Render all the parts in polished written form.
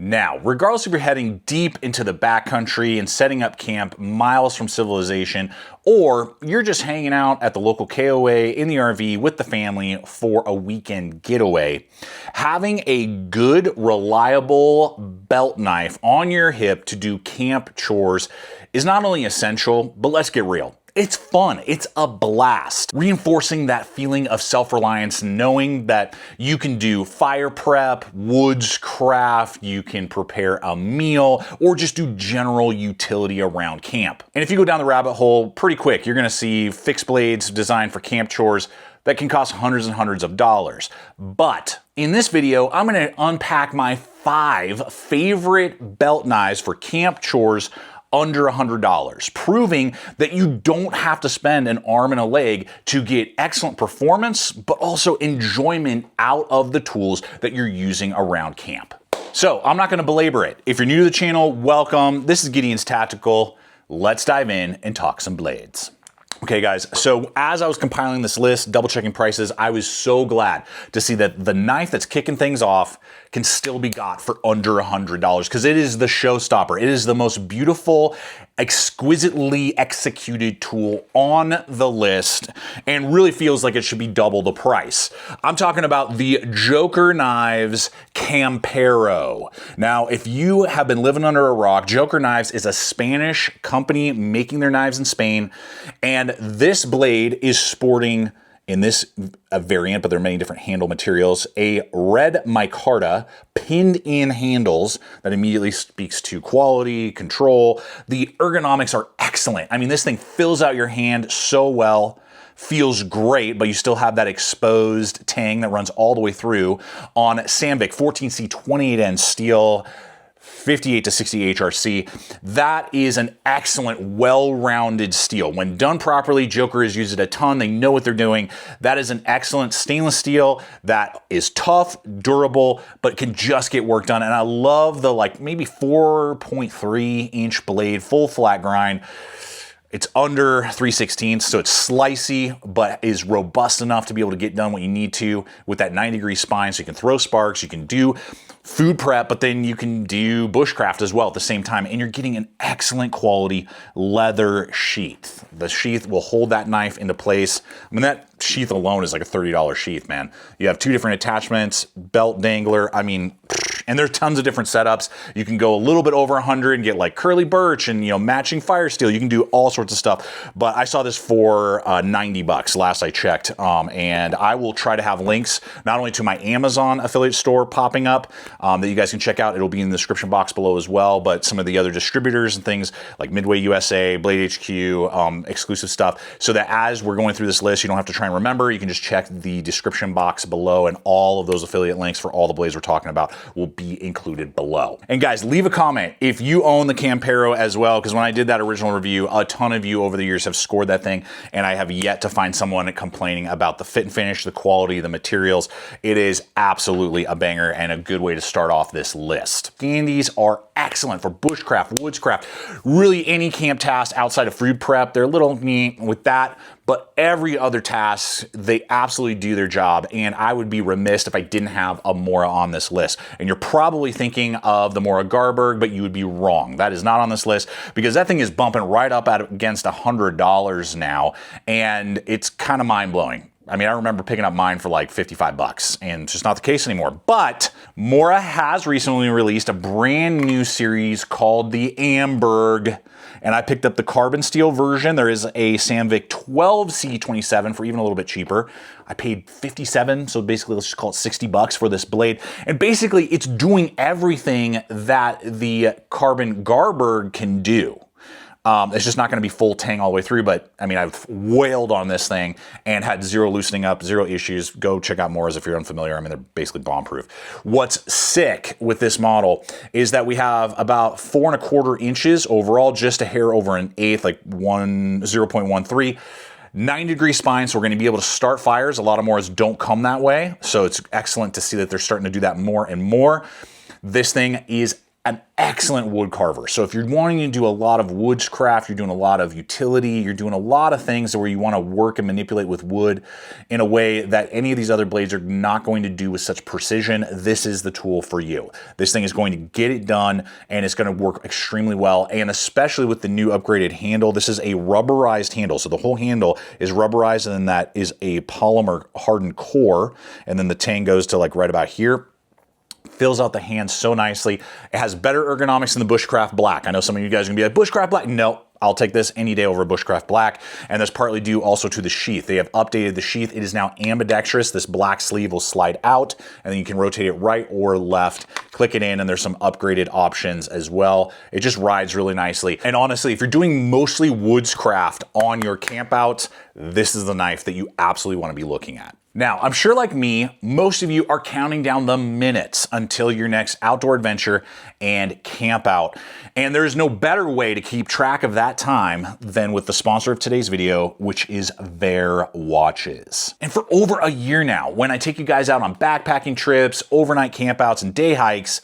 Now, regardless if you're heading deep into the backcountry and setting up camp miles from civilization, or you're just hanging out at the local KOA in the RV with the family for a weekend getaway, having a good, reliable belt knife on your hip to do camp chores is not only essential, but let's get real. It's fun. It's a blast. Reinforcing that feeling of self-reliance, knowing that you can do fire prep, woods craft, you can prepare a meal, or just do general utility around camp. And if you go down the rabbit hole pretty quick, you're gonna see fixed blades designed for camp chores that can cost hundreds and hundreds of dollars. But in this video, I'm gonna unpack my 5 favorite belt knives for camp chores under $100, proving that you don't have to spend an arm and a leg to get excellent performance, but also enjoyment out of the tools that you're using around camp. So I'm not gonna belabor it. If you're new to the channel, welcome. This is Gideonstactical. Let's dive in and talk some blades. Okay guys, so as I was compiling this list, double checking prices, I was so glad to see that the knife that's kicking things off can still be got for under $100 because it is the showstopper. It is the most beautiful, exquisitely executed tool on the list and really feels like it should be double the price. I'm talking about the Joker Knives CAMPERO. Now, if you have been living under a rock, Joker Knives is a Spanish company making their knives in Spain, and this blade is sporting, in this variant, but there are many different handle materials, a red micarta pinned in handles that immediately speaks to quality, control. The ergonomics are excellent. I mean, this thing fills out your hand so well, feels great, but you still have that exposed tang that runs all the way through on Sandvik 14C 28N steel, 58 to 60 HRC. That is an excellent, well-rounded steel. When done properly, Joker has used it a ton. They know what they're doing. That is an excellent stainless steel that is tough, durable, but can just get work done. And I love the maybe 4.3 inch blade, full flat grind. It's under 3/16, so it's slicey, but is robust enough to be able to get done what you need to with that 90-degree spine. So you can throw sparks, you can do food prep, but then you can do bushcraft as well at the same time, and you're getting an excellent quality leather sheath. The sheath will hold that knife into place. I mean, that sheath alone is like a $30 sheath, man. You have 2 different attachments, belt dangler, I mean, and there's tons of different setups. You can go a little bit over 100 and get like curly birch and, you know, matching fire steel. You can do all sorts of stuff, but I saw this for 90 bucks last I checked, and I will try to have links not only to my Amazon affiliate store popping up that you guys can check out. It'll be in the description box below as well, but some of the other distributors and things like Midway USA, Blade HQ, exclusive stuff, so that as we're going through this list, you don't have to try and remember. You can just check the description box below, and all of those affiliate links for all the blades we're talking about will be included below. And guys, leave a comment if you own the CAMPERO as well, because when I did that original review, a ton of you over the years have scored that thing, and I have yet to find someone complaining about the fit and finish, the quality, the materials. It is absolutely a banger and a good way to start off this list. Scandis are excellent for bushcraft, woodscraft, really any camp task outside of food prep. They're a little neat with that, but every other task, they absolutely do their job, and I would be remiss if I didn't have a Mora on this list. And you're probably thinking of the MORAKNIV, but you would be wrong. That is not on this list because that thing is bumping right up against $100 now, and it's kind of mind-blowing. I mean, I remember picking up mine for like 55 bucks, and it's just not the case anymore. But Mora has recently released a brand new series called the AMBERG, and I picked up the carbon steel version. There is a Sandvik 12C27 for even a little bit cheaper. I paid 57, so basically let's just call it 60 bucks for this blade. And basically it's doing everything that the carbon Garberg can do. It's just not going to be full tang all the way through, but I mean, I've wailed on this thing and had zero loosening up, zero issues. Go check out Mora's if you're unfamiliar. I mean, they're basically bomb-proof. What's sick with this model is that we have about 4¼ inches overall, just a hair over an eighth, like 0.13. 90-degree spine, so we're going to be able to start fires. A lot of Moras don't come that way, so it's excellent to see that they're starting to do that more and more. This thing is an excellent excellent wood carver. So if you're wanting to do a lot of woodscraft, you're doing a lot of utility, you're doing a lot of things where you want to work and manipulate with wood in a way that any of these other blades are not going to do with such precision, this is the tool for you. This thing is going to get it done, and it's going to work extremely well, and especially with the new upgraded handle. This is a rubberized handle, so the whole handle is rubberized, and then that is a polymer hardened core, and then the tang goes to like right about here. Fills out the hand so nicely. It has better ergonomics than the Bushcraft Black. I know some of you guys are gonna be like, Bushcraft Black? No, I'll take this any day over Bushcraft Black. And that's partly due also to the sheath. They have updated the sheath. It is now ambidextrous. This black sleeve will slide out, and then you can rotate it right or left, click it in, and there's some upgraded options as well. It just rides really nicely. And honestly, if you're doing mostly woodscraft on your campouts, this is the knife that you absolutely wanna be looking at. Now, I'm sure like me, most of you are counting down the minutes until your next outdoor adventure and camp out. And there's no better way to keep track of that time than with the sponsor of today's video, which is VAER watches. And for over a year now, when I take you guys out on backpacking trips, overnight campouts, and day hikes,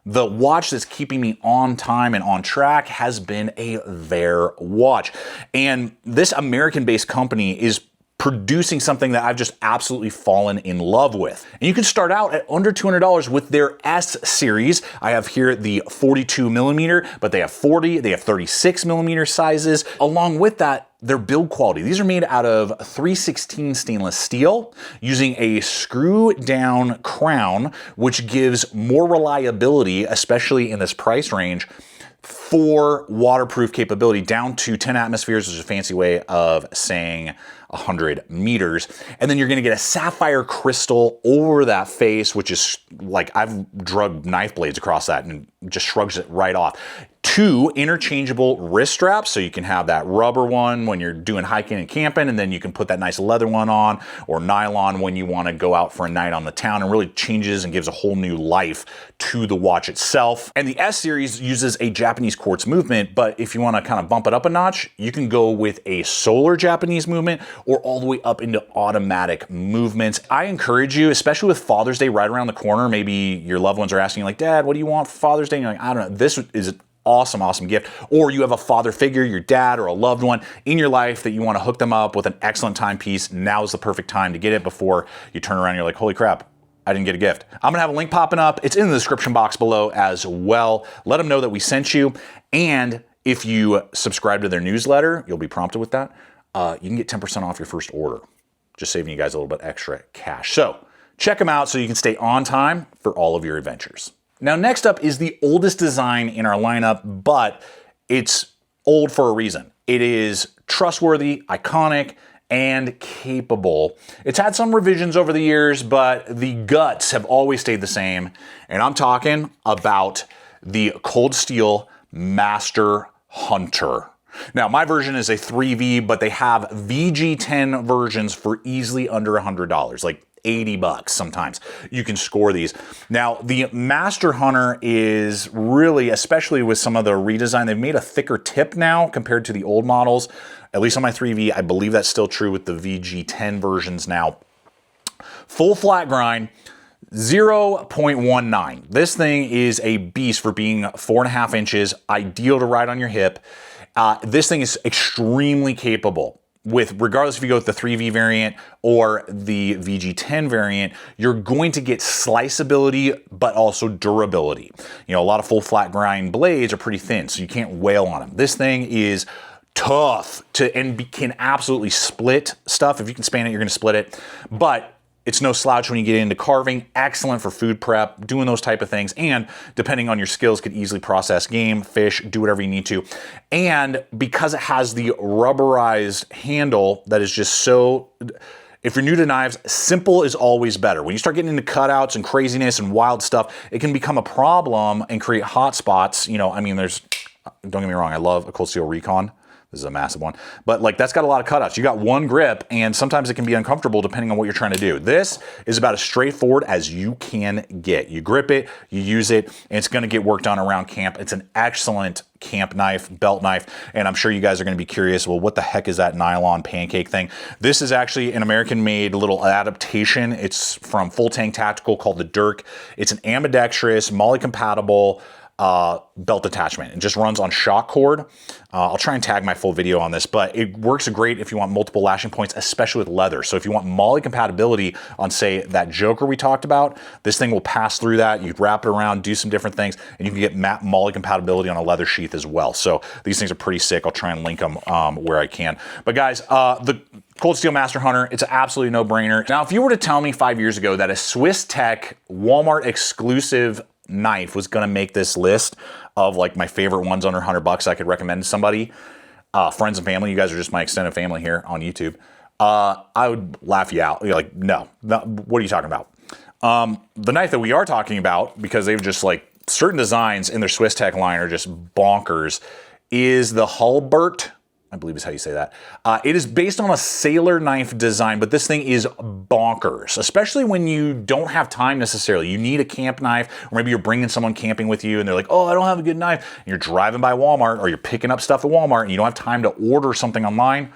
the watch that's keeping me on time and on track has been a VAER watch. And this American-based company is producing something that I've just absolutely fallen in love with. And you can start out at under $200 with their S series. I have here the 42 millimeter, but they have 40, they have 36 millimeter sizes. Along with that, their build quality. These are made out of 316 stainless steel using a screw down crown, which gives more reliability, especially in this price range, for waterproof capability down to 10 atmospheres, which is a fancy way of saying 100 meters. And then you're gonna get a sapphire crystal over that face, which is like, I've drugged knife blades across that and just shrugs it right off. 2 interchangeable wrist straps, so you can have that rubber one when you're doing hiking and camping, and then you can put that nice leather one on, or nylon when you want to go out for a night on the town, and really changes and gives a whole new life to the watch itself. And the S series uses a Japanese quartz movement, but if you want to kind of bump it up a notch, you can go with a solar Japanese movement or all the way up into automatic movements. I encourage you, especially with Father's Day right around the corner, maybe your loved ones are asking like, Dad, what do you want for Father's Day? And you're like, I don't know, this is awesome gift. Or you have a father figure, your dad or a loved one in your life that you want to hook them up with an excellent timepiece. Now is the perfect time to get it before you turn around and you're like, holy crap, I didn't get a gift. I'm gonna have a link popping up. It's in the description box below as well. Let them know that we sent you. And if you subscribe to their newsletter, you'll be prompted with that. You can get 10% off your first order. Just saving you guys a little bit extra cash. So check them out so you can stay on time for all of your adventures. Now, next up is the oldest design in our lineup, but it's old for a reason. It is trustworthy, iconic, and capable. It's had some revisions over the years, but the guts have always stayed the same. And I'm talking about the Cold Steel Master Hunter. Now, my version is a 3V, but they have VG10 versions for easily under $100, like 80 bucks sometimes. You can score these. Now, the Master Hunter is really, especially with some of the redesign, they've made a thicker tip now compared to the old models. At least on my 3V, I believe that's still true with the VG10 versions now. Full flat grind, 0.19. This thing is a beast for being 4.5 inches, ideal to ride on your hip. This thing is extremely capable. Regardless if you go with the 3V variant or the VG10 variant, you're going to get sliceability, but also durability. You know, a lot of full flat grind blades are pretty thin, so you can't wail on them. This thing is tough and can absolutely split stuff. If you can span it, you're gonna split it, but it's no slouch when you get into carving. Excellent for food prep, doing those type of things. And depending on your skills, could easily process game, fish, do whatever you need to. And because it has the rubberized handle that is just so, if you're new to knives, simple is always better. When you start getting into cutouts and craziness and wild stuff, it can become a problem and create hot spots. You know, I mean, don't get me wrong, I love a Cold Steel Recon. This is a massive one, but like that's got a lot of cutouts. You got one grip and sometimes it can be uncomfortable depending on what you're trying to do. This is about as straightforward as you can get. You grip it, you use it, and it's gonna get work done around camp. It's an excellent camp knife, belt knife, and I'm sure you guys are gonna be curious, well, what the heck is that nylon pancake thing? This is actually an American-made little adaptation. It's from FullTang Tactical called the Dirk. It's an ambidextrous, MOLLE compatible, belt attachment. It just runs on shock cord. I'll try and tag my full video on this, but it works great if you want multiple lashing points, especially with leather. So if you want MOLLE compatibility on, say, that Joker we talked about, this thing will pass through that. You wrap it around, do some different things, and you can get MOLLE compatibility on a leather sheath as well. So these things are pretty sick. I'll try and link them where I can. But guys, the Cold Steel Master Hunter, it's an absolutely no-brainer. Now, if you were to tell me 5 years ago that a Swiss Tech Walmart exclusive knife was gonna make this list of like my favorite ones under $100 I could recommend to somebody, friends and family, you guys are just my extended family here on YouTube, I would laugh you out. You're like, no, what are you talking about? The knife that we are talking about, because they've just like, certain designs in their Swiss Tech line are just bonkers, is the HALTBAR, I believe is how you say that. It is based on a sailor knife design, but this thing is bonkers, especially when you don't have time necessarily. You need a camp knife, or maybe you're bringing someone camping with you and they're like, oh, I don't have a good knife. And you're driving by Walmart or you're picking up stuff at Walmart and you don't have time to order something online.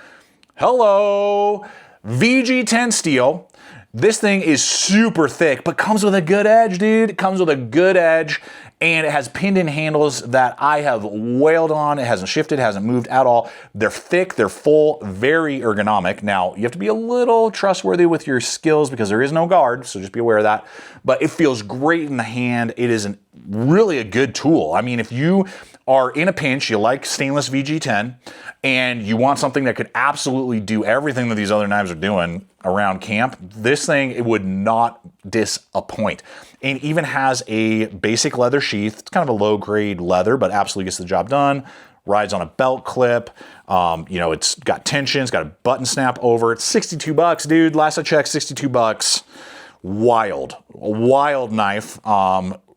Hello, VG10 steel. This thing is super thick, but comes with a good edge, dude. It comes with a good edge, and it has pinned-in handles that I have wailed on. It hasn't shifted, hasn't moved at all. They're thick, they're full, very ergonomic. Now, you have to be a little trustworthy with your skills because there is no guard, so just be aware of that. But it feels great in the hand. It is really a good tool. I mean, if you are in a pinch, you like stainless VG10, and you want something that could absolutely do everything that these other knives are doing around camp, this thing, it would not disappoint. And even has a basic leather sheath. It's kind of a low-grade leather, but absolutely gets the job done. Rides on a belt clip. You know, it's got tension. It's got a button snap over. It's 62 bucks, dude. Last I checked, 62 bucks. Wild. A wild knife.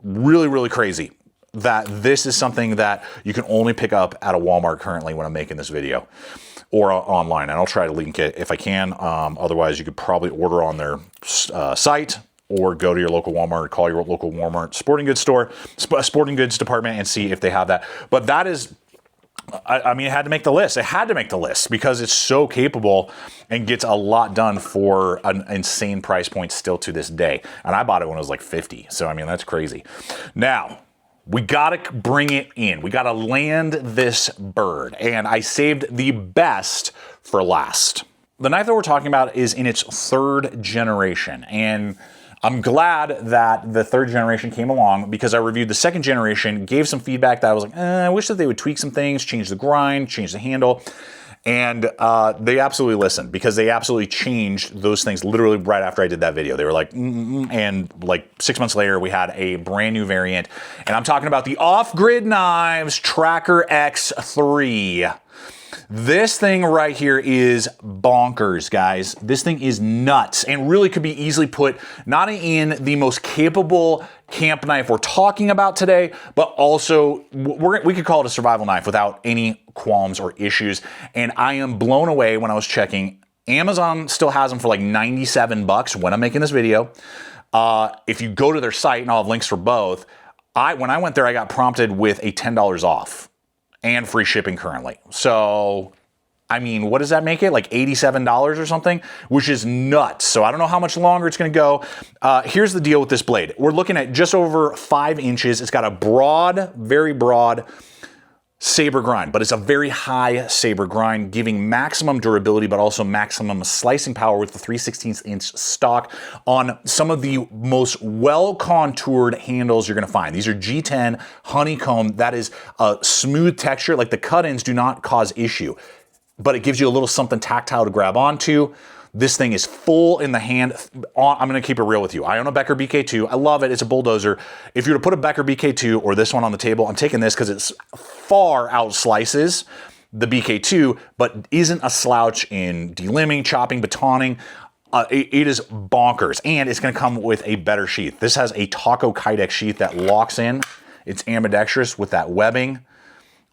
Really, really crazy that this is something that you can only pick up at a Walmart currently when I'm making this video, or online. And I'll try to link it if I can. Otherwise, you could probably order on their site, or go to your local Walmart, call your local Walmart sporting goods store, sporting goods department, and see if they have that. But that is, I mean, it had to make the list. It had to make the list because it's so capable and gets a lot done for an insane price point still to this day. And I bought it when it was like 50. So, I mean, that's crazy. Now, we gotta bring it in. We gotta land this bird. And I saved the best for last. The knife that we're talking about is in its 3rd generation. And I'm glad that the 3rd generation came along, because I reviewed the 2nd generation, gave some feedback that I was like, I wish that they would tweak some things, change the grind, change the handle. And they absolutely listened, because they absolutely changed those things literally right after I did that video. They were like, and like 6 months later, we had a brand new variant. And I'm talking about the Off-Grid Knives Tracker X3. This thing right here is bonkers, guys. This thing is nuts, and really could be easily put not in the most capable camp knife we're talking about today, but also we could call it a survival knife without any qualms or issues. And I am blown away when I was checking. Amazon still has them for like 97 bucks when I'm making this video. If you go to their site, and I'll have links for both, when I went there, I got prompted with a $10 off and free shipping currently. So, I mean, what does that make it? Like $87 or something, which is nuts. So I don't know how much longer it's gonna go. Here's the deal with this blade. We're looking at just over 5 inches. It's got a broad, very broad saber grind, but it's a very high saber grind, giving maximum durability, but also maximum slicing power with the 3/16 inch stock on some of the most well-contoured handles you're gonna find. These are G10 honeycomb. That is a smooth texture. Like, the cut-ins do not cause issue, but it gives you a little something tactile to grab onto. This thing is full in the hand. I'm gonna keep it real with you. I own a Becker BK2. I love it, it's a bulldozer. If you were to put a Becker BK2 or this one on the table, I'm taking this because it's far out slices the BK2, but isn't a slouch in delimbing, chopping, batoning. It is bonkers, and it's gonna come with a better sheath. This has a Taco Kydex sheath that locks in. It's ambidextrous with that webbing,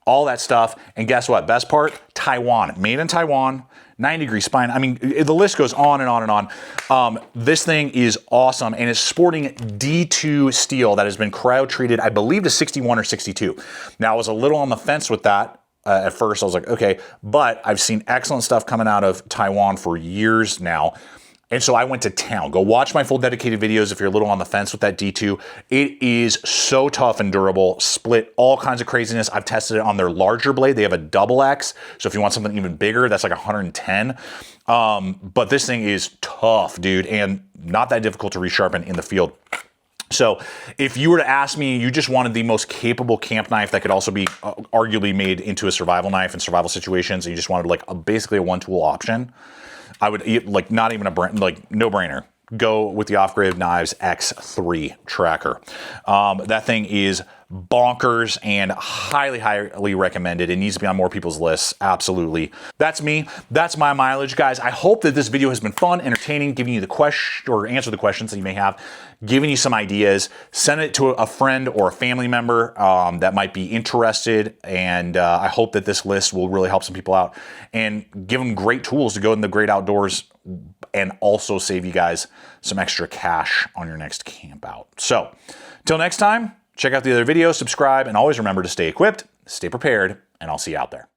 all that stuff. And guess what? Best part, Taiwan, made in Taiwan, 9-degree spine. I mean, the list goes on and on and on. This thing is awesome, and it's sporting D2 steel that has been cryo-treated, I believe, to 61 or 62. Now, I was a little on the fence with that. At first, I was like, okay, but I've seen excellent stuff coming out of Taiwan for years now. And so I went to town. Go watch my full dedicated videos if you're a little on the fence with that D2. It is so tough and durable, split all kinds of craziness. I've tested it on their larger blade. They have a double X. So if you want something even bigger, that's like 110. But this thing is tough, dude, and not that difficult to resharpen in the field. So if you were to ask me, you just wanted the most capable camp knife that could also be arguably made into a survival knife in survival situations, and you just wanted like basically a one-tool option, I would, like, not even no brainer. Go with the Off-Grid Knives X3 tracker. That thing is bonkers and highly, highly recommended. It needs to be on more people's lists. Absolutely. That's me. That's my mileage, guys. I hope that this video has been fun, entertaining, giving you the question or answer the questions that you may have, giving you some ideas. Send it to a friend or a family member that might be interested. And I hope that this list will really help some people out and give them great tools to go in the great outdoors and also save you guys some extra cash on your next camp out. So, till next time, check out the other videos, subscribe, and always remember to stay equipped, stay prepared, and I'll see you out there.